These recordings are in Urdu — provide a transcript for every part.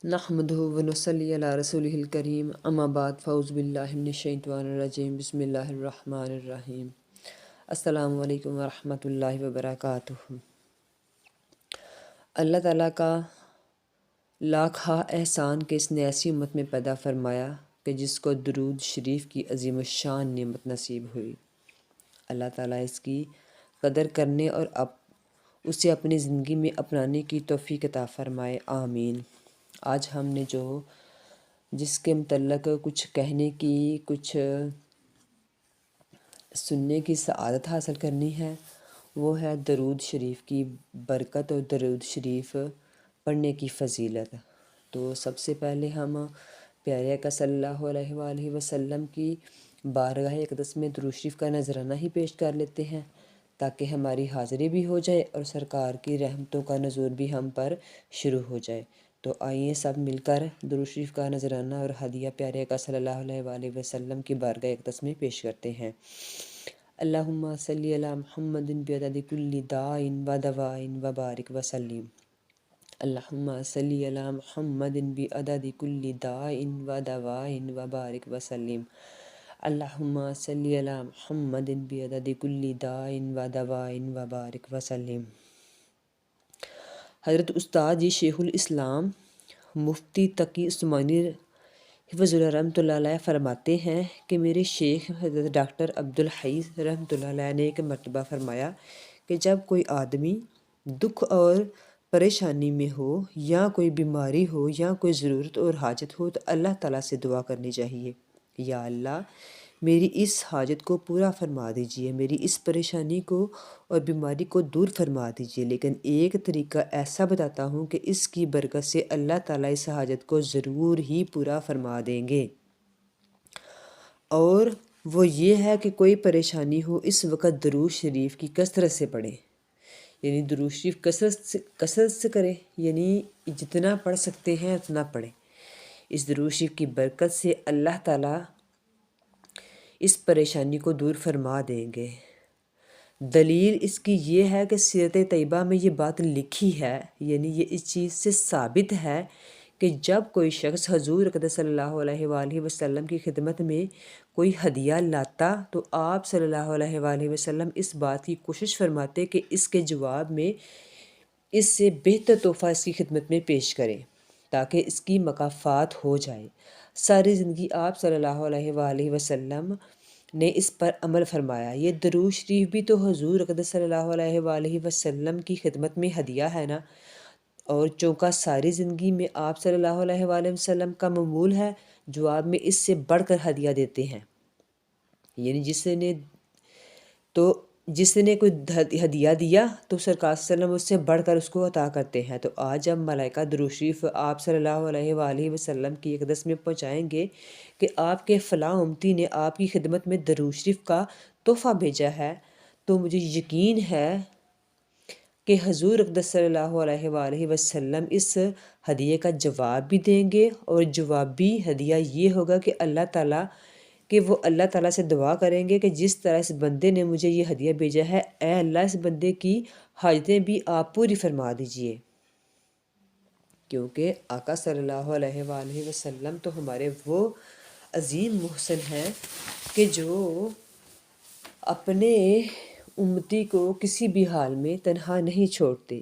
نحمدہ و نصلی علی رسولہ الکریم اما بعد فاعوذ باللہ من الشیطان الرجیم بسم اللہ الرحمن الرحیم السلام علیکم ورحمۃ اللہ وبرکاتہ۔ اللہ تعالیٰ کا لاکھاں احسان کہ اس نے ایسی امت میں پیدا فرمایا کہ جس کو درود شریف کی عظیم الشان نعمت نصیب ہوئی۔ اللہ تعالیٰ اس کی قدر کرنے اور اسے اپنی زندگی میں اپنانے کی توفیق عطا فرمائے، آمین۔ آج ہم نے جس کے متعلق کچھ کہنے کی، کچھ سننے کی سعادت حاصل کرنی ہے، وہ ہے درود شریف کی برکت اور درود شریف پڑھنے کی فضیلت۔ تو سب سے پہلے ہم پیارے آقا صلی اللہ علیہ وآلہ وسلم کی بارگاہ اقدس میں درود شریف کا نذرانہ ہی پیش کر لیتے ہیں تاکہ ہماری حاضری بھی ہو جائے اور سرکار کی رحمتوں کا نزول بھی ہم پر شروع ہو جائے۔ تو آئیے سب مل کر درود شریف کا نذرانہ اور ہدیہ پیارے آقا صلی اللہ علیہ وآلہ وسلم کی بارگاہ اقدس میں پیش کرتے ہیں۔ اللہم صلی علی محمد بعدد کل داء و دواء و بارک وسلم۔ اللہم صلی علی محمد بعدد کل داء و دواء و بارک وسلم۔ اللہم صلی علی محمد بعدد کل داء و دواء و بارک وسلم۔ حضرت استاد جی شیخ الاسلام مفتی تقی عثمانی حفظ اللہ رحمۃ اللہ علیہ فرماتے ہیں کہ میرے شیخ حضرت ڈاکٹر عبدالحی رحمۃ اللہ علیہ نے ایک مرتبہ فرمایا کہ جب کوئی آدمی دکھ اور پریشانی میں ہو یا کوئی بیماری ہو یا کوئی ضرورت اور حاجت ہو تو اللہ تعالیٰ سے دعا کرنی چاہیے، یا اللہ میری اس حاجت کو پورا فرما دیجیے، میری اس پریشانی کو اور بیماری کو دور فرما دیجیے، لیکن ایک طریقہ ایسا بتاتا ہوں کہ اس کی برکت سے اللہ تعالیٰ اس حاجت کو ضرور ہی پورا فرما دیں گے، اور وہ یہ ہے کہ کوئی پریشانی ہو اس وقت درود شریف کی کثرت سے پڑھیں، یعنی درود شریف کثرت سے کریں، یعنی جتنا پڑھ سکتے ہیں اتنا پڑھیں۔ اس درود شریف کی برکت سے اللہ تعالیٰ اس پریشانی کو دور فرما دیں گے۔ دلیل اس کی یہ ہے کہ سیرت طیبہ میں یہ بات لکھی ہے، یعنی یہ اس چیز سے ثابت ہے کہ جب کوئی شخص حضور اقدس صلی اللہ علیہ وآلہ وسلم کی خدمت میں کوئی ہدیہ لاتا تو آپ صلی اللہ علیہ وآلہ وسلم اس بات کی کوشش فرماتے کہ اس کے جواب میں اس سے بہتر تحفہ اس کی خدمت میں پیش کریں تاکہ اس کی مکافات ہو جائے۔ ساری زندگی آپ صلی اللہ علیہ وآلہ وسلم نے اس پر عمل فرمایا۔ یہ درود شریف بھی تو حضور اقدس صلی اللہ علیہ وآلہ وسلم کی خدمت میں ہدیہ ہے نا، اور چونکہ ساری زندگی میں آپ صلی اللہ علیہ وآلہ وسلم کا معمول ہے، جواب میں اس سے بڑھ کر ہدیہ دیتے ہیں، یعنی جس نے کوئی ہدیہ دیا تو سرکار صلی اللہ علیہ وسلم اس سے بڑھ کر اس کو عطا کرتے ہیں۔ تو آج جب ملائکہ درود شریف آپ صلی اللہ علیہ وآلہ وسلم کی اقدس میں پہنچائیں گے کہ آپ کے فلاں امتی نے آپ کی خدمت میں درود شریف کا تحفہ بھیجا ہے، تو مجھے یقین ہے کہ حضور اقدس صلی اللہ علیہ وآلہ وسلم اس ہدیے کا جواب بھی دیں گے، اور جوابی ہدیہ یہ ہوگا کہ وہ اللہ تعالیٰ سے دعا کریں گے کہ جس طرح اس بندے نے مجھے یہ ہدیہ بھیجا ہے، اے اللہ اس بندے کی حاجتیں بھی آپ پوری فرما دیجئے، کیونکہ آقا صلی اللہ علیہ وآلہ وسلم تو ہمارے وہ عظیم محسن ہیں کہ جو اپنے امتی کو کسی بھی حال میں تنہا نہیں چھوڑتے۔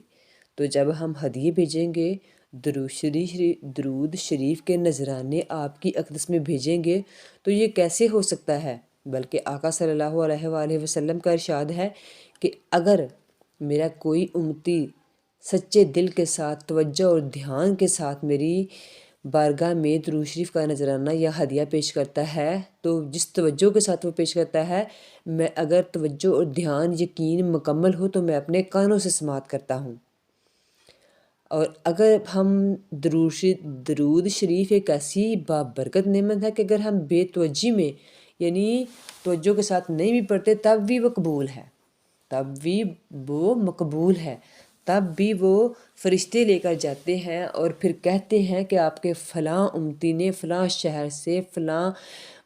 تو جب ہم ہدیے بھیجیں گے، درود شریف کے نذرانے آپ کی اقدس میں بھیجیں گے، تو یہ کیسے ہو سکتا ہے؟ بلکہ آقا صلی اللہ علیہ وآلہ وسلم کا ارشاد ہے کہ اگر میرا کوئی امتی سچے دل کے ساتھ، توجہ اور دھیان کے ساتھ میری بارگاہ میں درود شریف کا نذرانہ یا ہدیہ پیش کرتا ہے، تو جس توجہ کے ساتھ وہ پیش کرتا ہے، میں اگر توجہ اور دھیان یقین مکمل ہو تو میں اپنے کانوں سے سماعت کرتا ہوں۔ اور اگر ہم درود شریف ایک ایسی بابرکت نعمت ہے کہ اگر ہم بے توجہی میں، یعنی توجہ کے ساتھ نہیں بھی پڑھتے، تب بھی وہ قبول ہے، تب بھی وہ مقبول ہے، تب بھی وہ فرشتے لے کر جاتے ہیں اور پھر کہتے ہیں کہ آپ کے فلاں امتی نے فلاں شہر سے، فلاں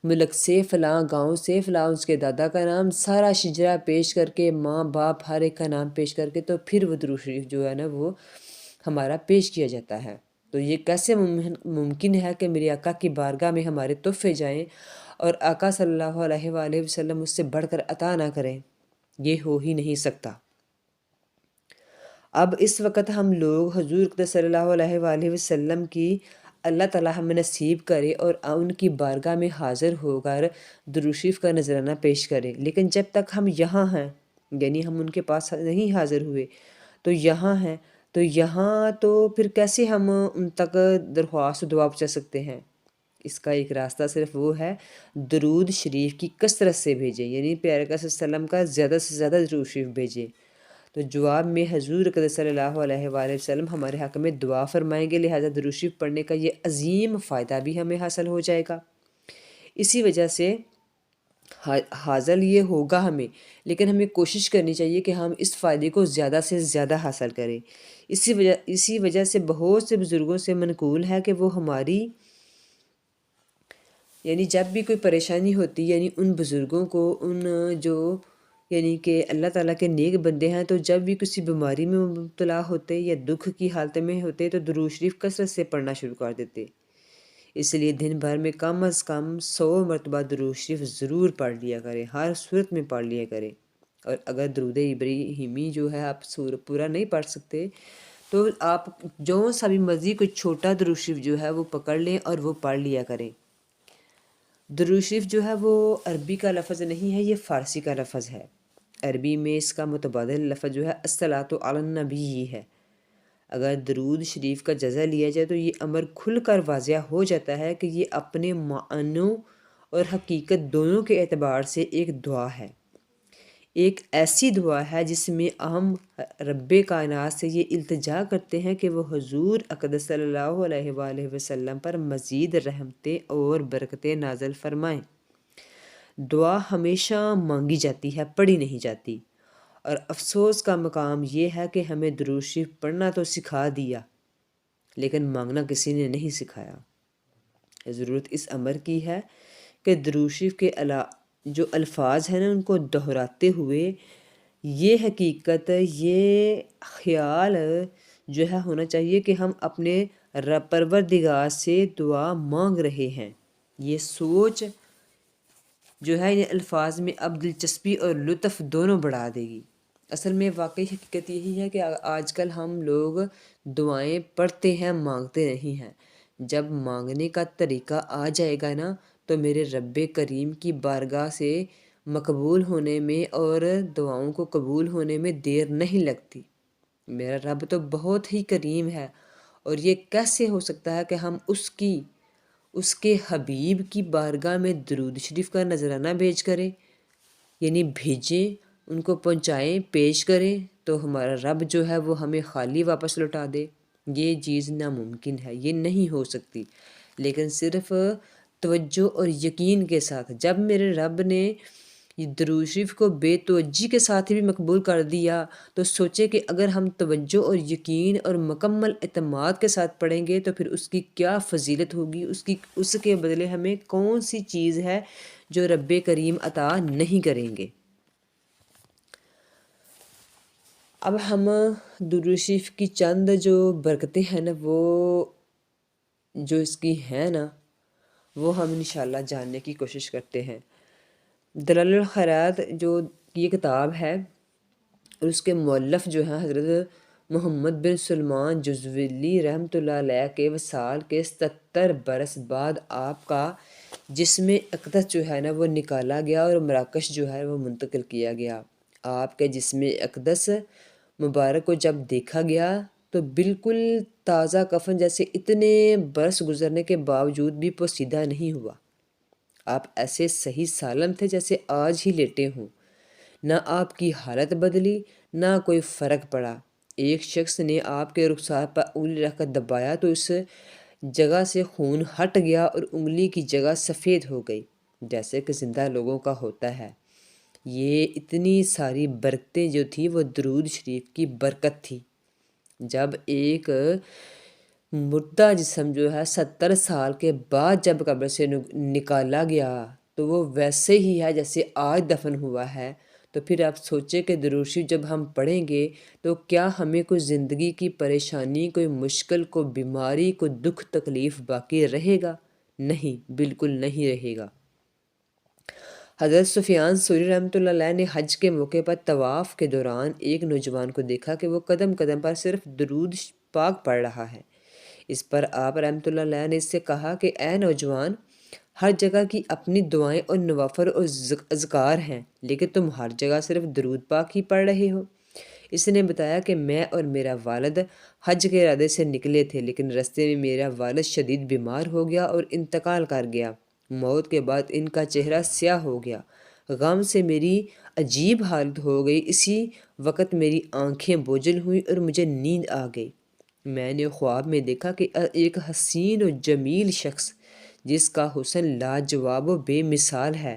ملک سے، فلاں گاؤں سے، فلاں اس کے دادا کا نام، سارا شجرہ پیش کر کے، ماں باپ ہر ایک کا نام پیش کر کے، تو پھر وہ درود شریف جو ہے نا وہ ہمارا پیش کیا جاتا ہے۔ تو یہ کیسے ممکن ہے کہ میری آقا کی بارگاہ میں ہمارے تحفے جائیں اور آقا صلی اللہ علیہ وآلہ وسلم اس سے بڑھ کر عطا نہ کریں؟ یہ ہو ہی نہیں سکتا۔ اب اس وقت ہم لوگ حضور اقدس صلی اللہ علیہ وآلہ وسلم کی اللہ تعالیٰ ہمیں نصیب کرے اور ان کی بارگاہ میں حاضر ہو کر درود شریف کا نذرانہ پیش کرے، لیکن جب تک ہم یہاں ہیں، یعنی ہم ان کے پاس نہیں حاضر ہوئے تو یہاں ہیں، تو یہاں تو پھر کیسے ہم ان تک درخواست و دعا پہنچا سکتے ہیں؟ اس کا ایک راستہ صرف وہ ہے، درود شریف کی کثرت سے بھیجیں، یعنی پیارے آقا صلی اللہ علیہ وسلم کا زیادہ سے زیادہ درود شریف بھیجیں۔ تو جواب میں حضور اقدس صلی اللہ علیہ وآلہ وسلم ہمارے حق میں دعا فرمائیں گے، لہٰذا درود شریف پڑھنے کا یہ عظیم فائدہ بھی ہمیں حاصل ہو جائے گا۔ اسی وجہ سے حاصل یہ ہوگا ہمیں، لیکن ہمیں کوشش کرنی چاہیے کہ ہم اس فائدے کو زیادہ سے زیادہ حاصل کریں۔ اسی وجہ سے بہت سے بزرگوں سے منقول ہے کہ وہ ہماری یعنی جب بھی کوئی پریشانی ہوتی، یعنی ان بزرگوں کو، ان جو یعنی کہ اللہ تعالیٰ کے نیک بندے ہیں، تو جب بھی کسی بیماری میں مبتلا ہوتے یا دکھ کی حالت میں ہوتے تو درود شریف کثرت سے پڑھنا شروع کر دیتے۔ اس لیے دن بھر میں کم از کم 100 مرتبہ درود شریف ضرور پڑھ لیا کریں، ہر صورت میں پڑھ لیا کریں۔ اور اگر درود ابراہیمی جو ہے آپ پورا نہیں پڑھ سکتے تو آپ جو سا بھی مرضی کوئی چھوٹا درود شریف جو ہے وہ پکڑ لیں اور وہ پڑھ لیا کریں۔ درود شریف جو ہے وہ عربی کا لفظ نہیں ہے، یہ فارسی کا لفظ ہے۔ عربی میں اس کا متبادل لفظ جو ہے الصلاۃ علی النبی ہے۔ اگر درود شریف کا جزا لیا جائے تو یہ امر کھل کر واضح ہو جاتا ہے کہ یہ اپنے معنوں اور حقیقت دونوں کے اعتبار سے ایک دعا ہے، ایک ایسی دعا ہے جس میں ہم رب کائنات سے یہ التجا کرتے ہیں کہ وہ حضور اقدس صلی اللہ علیہ وآلہ وسلم پر مزید رحمتیں اور برکتیں نازل فرمائیں۔ دعا ہمیشہ مانگی جاتی ہے، پڑھی نہیں جاتی، اور افسوس کا مقام یہ ہے کہ ہمیں درود شریف پڑھنا تو سکھا دیا لیکن مانگنا کسی نے نہیں سکھایا۔ ضرورت اس امر کی ہے کہ درود شریف کے جو الفاظ ہیں نا ان کو دہراتے ہوئے یہ حقیقت، یہ خیال جو ہے ہونا چاہیے کہ ہم اپنے پروردگار سے دعا مانگ رہے ہیں۔ یہ سوچ جو ہے ان الفاظ میں اب دلچسپی اور لطف دونوں بڑھا دے گی۔ اصل میں واقعی حقیقت یہی ہے کہ آج کل ہم لوگ دعائیں پڑھتے ہیں، مانگتے نہیں ہیں۔ جب مانگنے کا طریقہ آ جائے گا نا تو میرے رب کریم کی بارگاہ سے مقبول ہونے میں اور دعاؤں کو قبول ہونے میں دیر نہیں لگتی۔ میرا رب تو بہت ہی کریم ہے، اور یہ کیسے ہو سکتا ہے کہ ہم اس کے حبیب کی بارگاہ میں درود شریف کا نذرانہ بھیج کریں، یعنی بھیجیں، ان کو پہنچائیں، پیش کریں، تو ہمارا رب جو ہے وہ ہمیں خالی واپس لوٹا دے؟ یہ چیز ناممکن ہے، یہ نہیں ہو سکتی۔ لیکن صرف توجہ اور یقین کے ساتھ جب میرے رب نے درود شریف کو بے توجہی کے ساتھ بھی مقبول کر دیا تو سوچے کہ اگر ہم توجہ اور یقین اور مکمل اعتماد کے ساتھ پڑھیں گے تو پھر اس کی کیا فضیلت ہوگی، اس کے بدلے ہمیں کون سی چیز ہے جو رب کریم عطا نہیں کریں گے۔ اب ہم درود شریف کی چند جو برکتیں ہیں نا، وہ جو اس کی ہیں نا، وہ ہم انشاءاللہ جاننے کی کوشش کرتے ہیں۔ دلائل الخیرات جو یہ کتاب ہے اور اس کے مؤلف جو ہیں حضرت محمد بن سلمان جزویلی رحمۃ اللہ علیہ کے وصال کے 77 برس بعد آپ کا جسم اقدس جو ہے نا وہ نکالا گیا اور مراکش جو ہے وہ منتقل کیا گیا۔ آپ کے جسم اقدس مبارک کو جب دیکھا گیا تو بالکل تازہ کفن جیسے اتنے برس گزرنے کے باوجود بھی پوسیدہ نہیں ہوا۔ آپ ایسے صحیح سالم تھے جیسے آج ہی لیٹے ہوں، نہ آپ کی حالت بدلی، نہ کوئی فرق پڑا۔ ایک شخص نے آپ کے رخسار پر انگلی رکھ کر دبایا تو اس جگہ سے خون ہٹ گیا اور انگلی کی جگہ سفید ہو گئی جیسے کہ زندہ لوگوں کا ہوتا ہے۔ یہ اتنی ساری برکتیں جو تھی وہ درود شریف کی برکت تھی۔ جب ایک مردہ جسم جو ہے 70 سال کے بعد جب قبر سے نکالا گیا تو وہ ویسے ہی ہے جیسے آج دفن ہوا ہے، تو پھر آپ سوچیں کہ درود شریف جب ہم پڑھیں گے تو کیا ہمیں کوئی زندگی کی پریشانی، کوئی مشکل، کوئی بیماری، کوئی دکھ تکلیف باقی رہے گا؟ نہیں، بالکل نہیں رہے گا۔ حضرت سفیان ثوری رحمۃ اللہ علیہ نے حج کے موقع پر طواف کے دوران ایک نوجوان کو دیکھا کہ وہ قدم قدم پر صرف درود پاک پڑھ رہا ہے۔ اس پر آپ رحمۃ اللہ علیہ نے اس سے کہا کہ اے نوجوان، ہر جگہ کی اپنی دعائیں اور نوافل اور اذکار ہیں، لیکن تم ہر جگہ صرف درود پاک ہی پڑھ رہے ہو۔ اس نے بتایا کہ میں اور میرا والد حج کے ارادے سے نکلے تھے، لیکن رستے میں میرا والد شدید بیمار ہو گیا اور انتقال کر گیا۔ موت کے بعد ان کا چہرہ سیاہ ہو گیا۔ غم سے میری عجیب حالت ہو گئی۔ اسی وقت میری آنکھیں بوجھل ہوئیں اور مجھے نیند آ گئی۔ میں نے خواب میں دیکھا کہ ایک حسین و جمیل شخص، جس کا حسن لاجواب و بے مثال ہے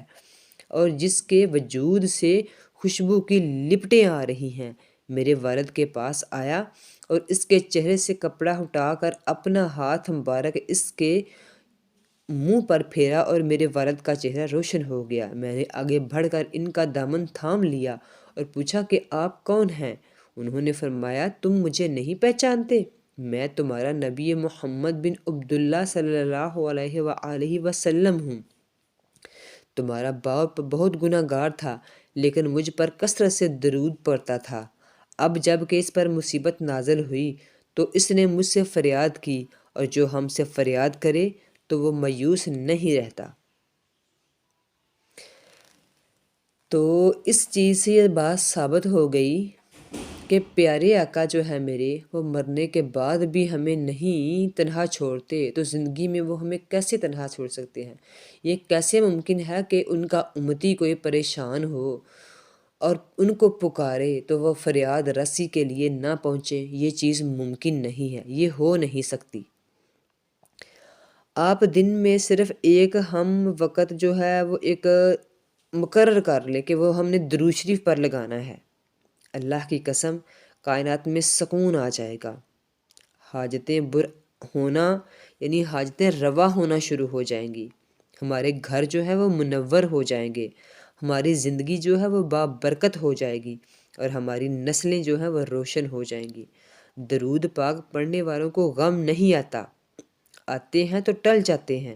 اور جس کے وجود سے خوشبو کی لپٹیں آ رہی ہیں، میرے والد کے پاس آیا اور اس کے چہرے سے کپڑا ہٹا کر اپنا ہاتھ مبارک اس کے منہ پر پھیرا اور میرے والد کا چہرہ روشن ہو گیا۔ میں نے آگے بڑھ کر ان کا دامن تھام لیا اور پوچھا کہ آپ کون ہیں؟ انہوں نے فرمایا، تم مجھے نہیں پہچانتے؟ میں تمہارا نبی محمد بن عبداللہ صلی اللہ علیہ وآلہ وسلم ہوں۔ تمہارا باپ بہت گناہ گار تھا، لیکن مجھ پر کثرت سے درود پڑتا تھا۔ اب جب کہ اس پر مصیبت نازل ہوئی تو اس نے مجھ سے فریاد کی، اور جو ہم سے فریاد کرے تو وہ مایوس نہیں رہتا۔ تو اس چیز سے یہ بات ثابت ہو گئی کہ پیارے آقا جو ہے میرے، وہ مرنے کے بعد بھی ہمیں نہیں تنہا چھوڑتے، تو زندگی میں وہ ہمیں کیسے تنہا چھوڑ سکتے ہیں؟ یہ کیسے ممکن ہے کہ ان کا امتی کوئی پریشان ہو اور ان کو پکارے تو وہ فریاد رسی کے لیے نہ پہنچے؟ یہ چیز ممکن نہیں ہے، یہ ہو نہیں سکتی۔ آپ دن میں صرف ایک ہم وقت جو ہے وہ ایک مقرر کر لیں کہ وہ ہم نے درود شریف پر لگانا ہے، اللہ کی قسم کائنات میں سکون آ جائے گا۔ حاجتیں ہونا یعنی حاجتیں روا ہونا شروع ہو جائیں گی، ہمارے گھر جو ہے وہ منور ہو جائیں گے، ہماری زندگی جو ہے وہ بابرکت ہو جائے گی، اور ہماری نسلیں جو ہیں وہ روشن ہو جائیں گی۔ درود پاک پڑھنے والوں کو غم نہیں آتا، آتے ہیں تو ٹل جاتے ہیں۔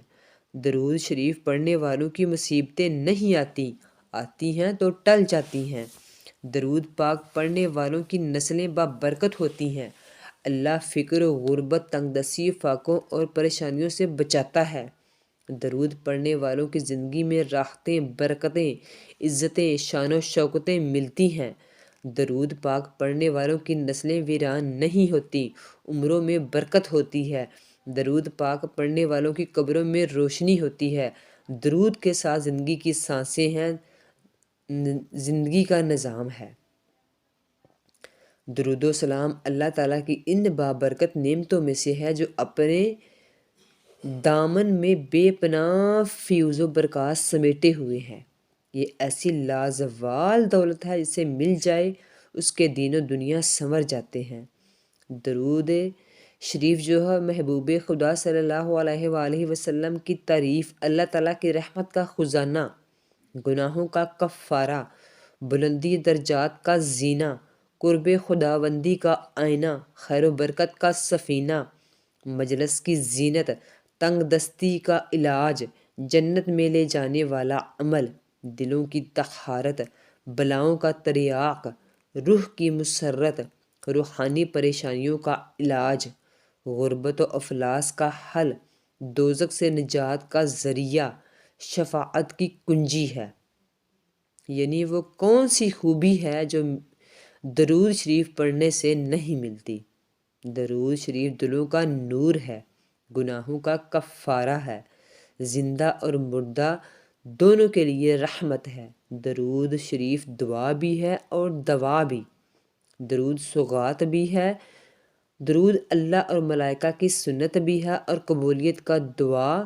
درود شریف پڑھنے والوں کی مصیبتیں نہیں آتی، آتی ہیں تو ٹل جاتی ہیں۔ درود پاک پڑھنے والوں کی نسلیں بابرکت ہوتی ہیں۔ اللہ فقر و غربت، تنگ دستی، فاقوں اور پریشانیوں سے بچاتا ہے۔ درود پڑھنے والوں کی زندگی میں راحتیں، برکتیں، عزتیں، شان و شوکتیں ملتی ہیں۔ درود پاک پڑھنے والوں کی نسلیں ویران نہیں ہوتی، عمروں میں برکت ہوتی ہے۔ درود پاک پڑھنے والوں کی قبروں میں روشنی ہوتی ہے۔ درود کے ساتھ زندگی کی سانسیں ہیں، زندگی کا نظام ہے۔ درود و سلام اللہ تعالیٰ کی ان بابرکت نعمتوں میں سے ہے جو اپنے دامن میں بے پناہ فیوز و برکات سمیٹے ہوئے ہیں۔ یہ ایسی لازوال دولت ہے، جسے مل جائے اس کے دین و دنیا سنور جاتے ہیں۔ درود شریف جو ہے محبوب خدا صلی اللہ علیہ وآلہ وسلم کی تعریف، اللہ تعالیٰ کی رحمت کا خزانہ، گناہوں کا کفارہ، بلندی درجات کا زینہ، قرب خداوندی کا آئینہ، خیر و برکت کا سفینہ، مجلس کی زینت، تنگ دستی کا علاج، جنت میں لے جانے والا عمل، دلوں کی طہارت، بلاؤں کا تریاق، روح کی مسرت، روحانی پریشانیوں کا علاج، غربت و افلاس کا حل، دوزخ سے نجات کا ذریعہ، شفاعت کی کنجی ہے۔ یعنی وہ کون سی خوبی ہے جو درود شریف پڑھنے سے نہیں ملتی؟ درود شریف دلوں کا نور ہے، گناہوں کا کفارہ ہے، زندہ اور مردہ دونوں کے لیے رحمت ہے۔ درود شریف دعا بھی ہے اور دوا بھی، درود سوغات بھی ہے، درود اللہ اور ملائکہ کی سنت بھی ہے، اور قبولیت کا دعا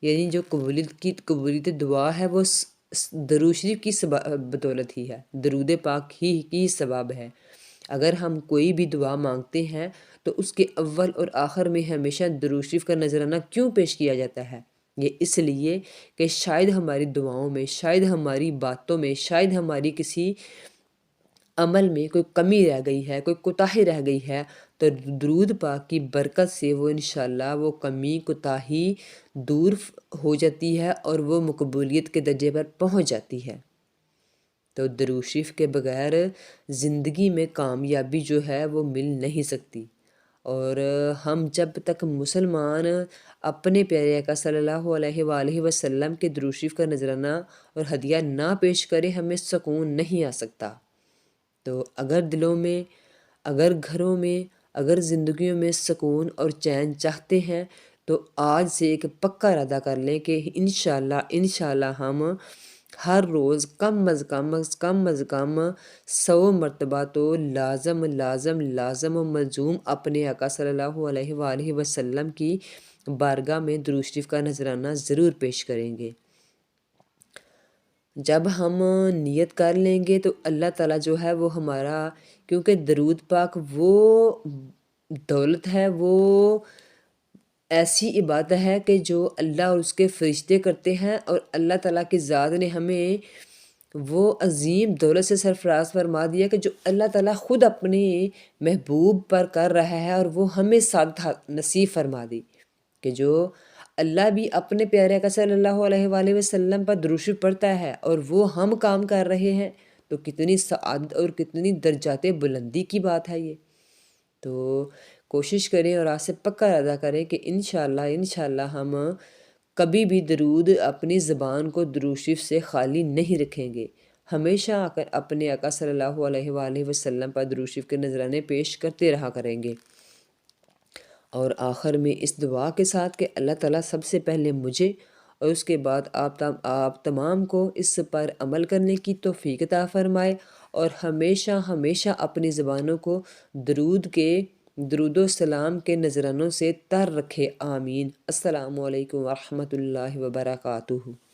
یعنی جو قبولیت دعا ہے وہ درود شریف کی بدولت ہی ہے، درود پاک ہی کی سبب ہے۔ اگر ہم کوئی بھی دعا مانگتے ہیں تو اس کے اول اور آخر میں ہمیشہ درود شریف کا نذرانہ کیوں پیش کیا جاتا ہے؟ یہ اس لیے کہ شاید ہماری دعاؤں میں، شاید ہماری باتوں میں، شاید ہماری کسی عمل میں کوئی کمی رہ گئی ہے، کوئی کوتاہی رہ گئی ہے، تو درود پاک کی برکت سے وہ انشاءاللہ وہ کمی کوتاہی دور ہو جاتی ہے اور وہ مقبولیت کے درجے پر پہنچ جاتی ہے۔ تو درود شریف کے بغیر زندگی میں کامیابی جو ہے وہ مل نہیں سکتی، اور ہم جب تک مسلمان اپنے پیارے آقا صلی اللہ علیہ وآلہ وسلم کے درود شریف کا نذرانہ اور ہدیہ نہ پیش کریں، ہمیں سکون نہیں آ سکتا۔ تو اگر دلوں میں، اگر گھروں میں، اگر زندگیوں میں سکون اور چین چاہتے ہیں تو آج سے ایک پکا ارادہ کر لیں کہ انشاءاللہ ہم ہر روز کم از کم 100 مرتبہ تو لازم و ملزوم اپنے آقا صلی اللہ علیہ وآلہ وسلم کی بارگاہ میں درود شریف کا نذرانہ ضرور پیش کریں گے۔ جب ہم نیت کر لیں گے تو اللہ تعالیٰ جو ہے وہ ہمارا، کیونکہ درود پاک وہ دولت ہے، وہ ایسی عبادت ہے کہ جو اللہ اور اس کے فرشتے کرتے ہیں، اور اللہ تعالیٰ کی ذات نے ہمیں وہ عظیم دولت سے سرفراز فرما دیا کہ جو اللہ تعالیٰ خود اپنے محبوب پر کر رہا ہے، اور وہ ہمیں سعادت نصیب فرما دی کہ جو اللہ بھی اپنے پیارے آقا صلی اللہ علیہ وآلہ وسلم پر درود شریف پڑھتا ہے اور وہ ہم کام کر رہے ہیں، تو کتنی سعادت اور کتنی درجات بلندی کی بات ہے یہ۔ تو کوشش کریں اور آج سے پکا ارادہ کریں کہ انشاءاللہ ہم کبھی بھی درود اپنی زبان کو درود شریف سے خالی نہیں رکھیں گے، ہمیشہ اپنے آقا صلی اللہ علیہ وآلہ وسلم پر درود شریف کے نذرانے پیش کرتے رہا کریں گے۔ اور آخر میں اس دعا کے ساتھ کہ اللہ تعالیٰ سب سے پہلے مجھے اور اس کے بعد آپ تمام کو اس پر عمل کرنے کی توفیق عطا فرمائے، اور ہمیشہ اپنی زبانوں کو درود و سلام کے نذرانوں سے تر رکھے، آمین۔ السلام علیکم ورحمۃ اللہ وبرکاتہ۔